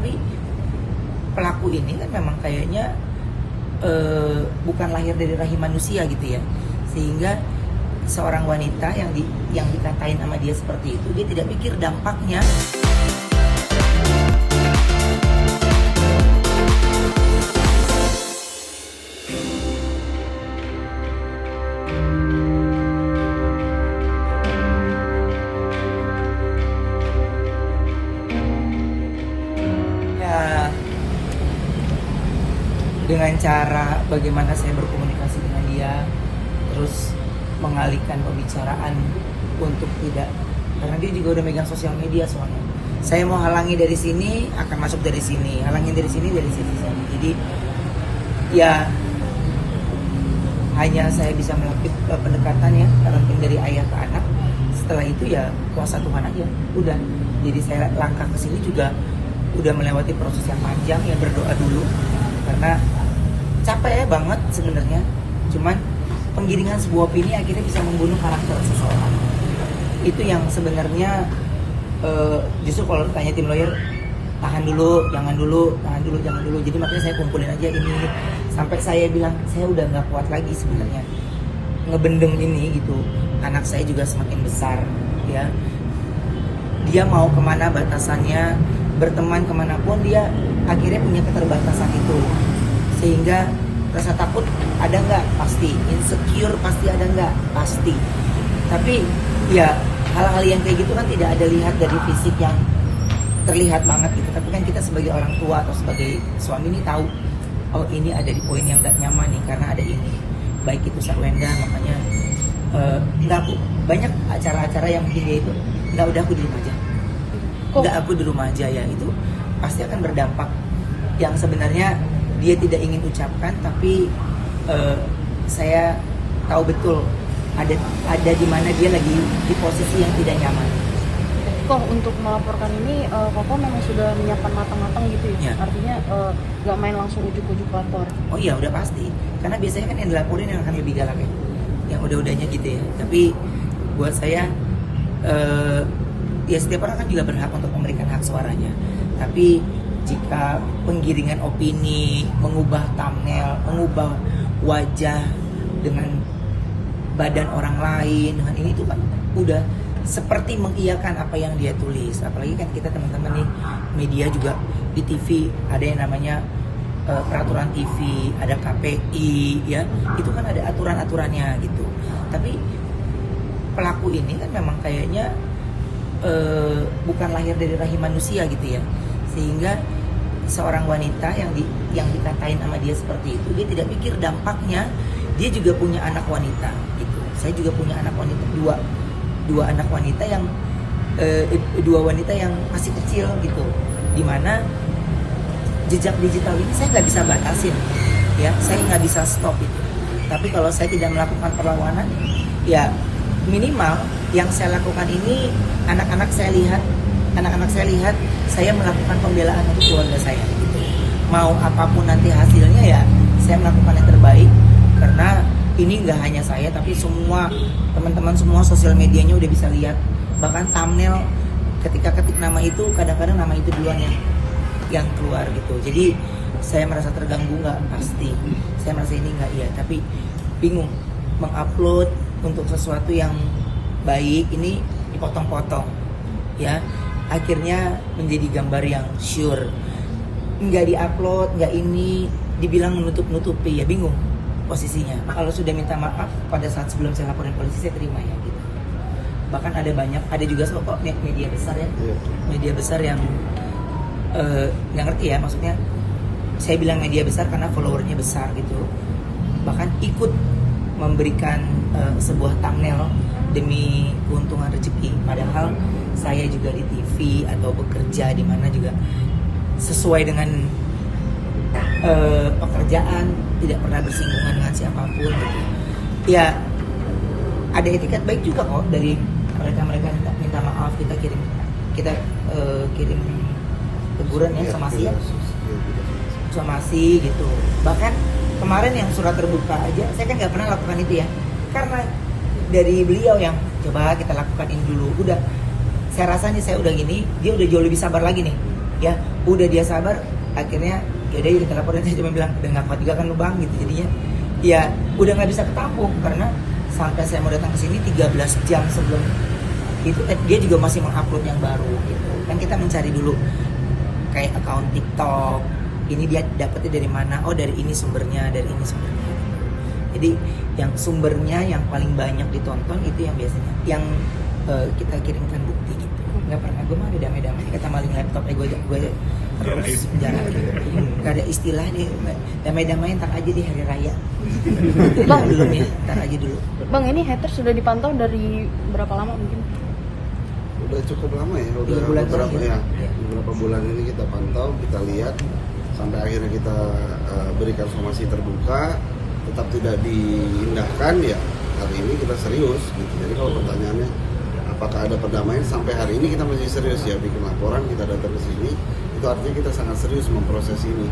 tapi pelaku ini kan memang kayaknya bukan lahir dari rahim manusia gitu ya, sehingga seorang wanita yang dikatain sama dia seperti itu, dia tidak pikir dampaknya. Dengan cara bagaimana saya berkomunikasi dengan dia, terus mengalihkan pembicaraan untuk tidak, karena dia juga udah megang sosial media soalnya. Saya mau halangi dari sini, akan masuk dari sini, halangin dari sini, dari sini. Jadi ya hanya saya bisa melakukan pendekatan ya, parenting dari ayah ke anak. Setelah itu ya kuasa Tuhan aja, udah. Jadi saya langkah ke sini juga udah melewati proses yang panjang ya, berdoa dulu karena capek banget sebenarnya. Cuman penggiringan sebuah opini akhirnya bisa membunuh karakter seseorang. Itu yang sebenarnya justru kalau tanya tim lawyer, tahan dulu, jangan dulu. Jadi makanya saya kumpulin aja ini sampai saya bilang saya udah nggak kuat lagi sebenarnya ngebendeng ini gitu. Anak saya juga semakin besar ya. Dia mau kemana batasannya, berteman kemanapun dia akhirnya punya keterbatasan itu. Sehingga rasa takut ada nggak? Pasti. Insecure pasti ada nggak? Pasti. Tapi ya hal-hal yang kayak gitu kan tidak ada lihat dari fisik yang terlihat banget gitu. Tapi kan kita sebagai orang tua atau sebagai suami ini tahu, oh ini ada di poin yang nggak nyaman nih karena ada ini. Baik itu Sarwenda, makanya banyak acara-acara yang mungkin dia itu udah aku di rumah aja. Udah aku di rumah aja ya, itu pasti akan berdampak yang sebenarnya dia tidak ingin ucapkan, tapi saya tahu betul ada di mana dia lagi di posisi yang tidak nyaman. Kok untuk melaporkan ini Koko memang sudah menyiapkan matang-matang gitu ya? Artinya nggak main langsung ujuk-ujuk lapor? Oh iya udah pasti, karena biasanya kan yang dilaporin yang akan lebih galak ya, yang udah-udahnya gitu ya. Tapi buat saya ya setiap orang kan juga berhak untuk memberikan hak suaranya. Tapi jika penggiringan opini, mengubah thumbnail, mengubah wajah dengan badan orang lain, dengan ini tuh kan udah seperti mengiyakan apa yang dia tulis. Apalagi kan kita teman-teman nih media juga di TV ada yang namanya peraturan TV, ada KPI ya, itu kan ada aturan-aturannya gitu. Tapi pelaku ini kan memang kayaknya bukan lahir dari rahim manusia gitu ya, sehingga seorang wanita yang dikatain sama dia seperti itu, dia tidak pikir dampaknya. Dia juga punya anak wanita gitu. Saya juga punya anak wanita, dua anak wanita yang dua wanita yang masih kecil gitu, dimana jejak digital ini saya nggak bisa batasin ya, saya nggak bisa stop itu. Tapi kalau saya tidak melakukan perlawanan, ya minimal yang saya lakukan ini anak-anak saya lihat saya melakukan pembelaan untuk keluarga saya gitu. Mau apapun nanti hasilnya ya saya melakukan yang terbaik, karena ini nggak hanya saya tapi semua teman-teman, semua sosial medianya udah bisa lihat. Bahkan thumbnail ketika ketik nama itu kadang-kadang nama itu duluan yang keluar gitu. Jadi saya merasa terganggu nggak? Pasti. Saya merasa ini nggak, iya, tapi bingung mengupload untuk sesuatu yang baik ini dipotong-potong ya, akhirnya menjadi gambar yang sure, nggak diupload, nggak ini, dibilang menutup-nutupi, ya bingung posisinya. Kalau sudah minta maaf pada saat sebelum saya laporin polisi, saya terima ya gitu. Bahkan ada juga kok media besar ya, media besar yang nggak ngerti ya, maksudnya saya bilang media besar karena followernya besar gitu, bahkan ikut memberikan sebuah thumbnail demi keuntungan rezeki, padahal saya juga di TV atau bekerja di mana juga sesuai dengan pekerjaan, tidak pernah bersinggungan dengan siapapun gitu. Ya ada etiket baik juga kok dari mereka minta maaf, kita kirim teguran ya, somasi gitu. Bahkan kemarin yang surat terbuka aja saya kan nggak pernah lakukan itu ya, karena dari beliau yang coba kita lakukan ini dulu. Udah saya rasa nih saya udah gini, dia udah jauh lebih sabar lagi nih ya udah dia sabar, akhirnya ya udah kita laporin. Saya cuma bilang udah nggak kuat juga kan lu bang gitu, jadinya ya udah nggak bisa ketampung karena sampai saya mau datang ke sini 13 jam sebelum itu dia juga masih mengupload yang baru gitu kan. Kita mencari dulu kayak account TikTok, ini dia dapetnya dari mana, oh dari ini sumbernya, dari ini sumbernya. Jadi yang sumbernya yang paling banyak ditonton itu yang biasanya yang kita kirimkan bukti gitu. Nggak pernah gue mah ada damai-damai kata maling laptop gue terus penjara gitu. Gak ada istilah deh damai-damai, ntar aja di hari raya. Bang, belum ya, ntar aja dulu. Bang, ini haters sudah dipantau dari berapa lama mungkin? Udah cukup lama ya, udah 3 bulan beberapa terakhir. ya, beberapa bulan ini kita pantau, kita lihat sampai akhirnya kita berikan somasi terbuka, tetap tidak diindahkan ya. Hari ini kita serius gitu. Jadi kalau pertanyaannya apakah ada perdamaian, sampai hari ini kita masih serius ya bikin laporan, kita datang ke sini, itu artinya kita sangat serius memproses ini.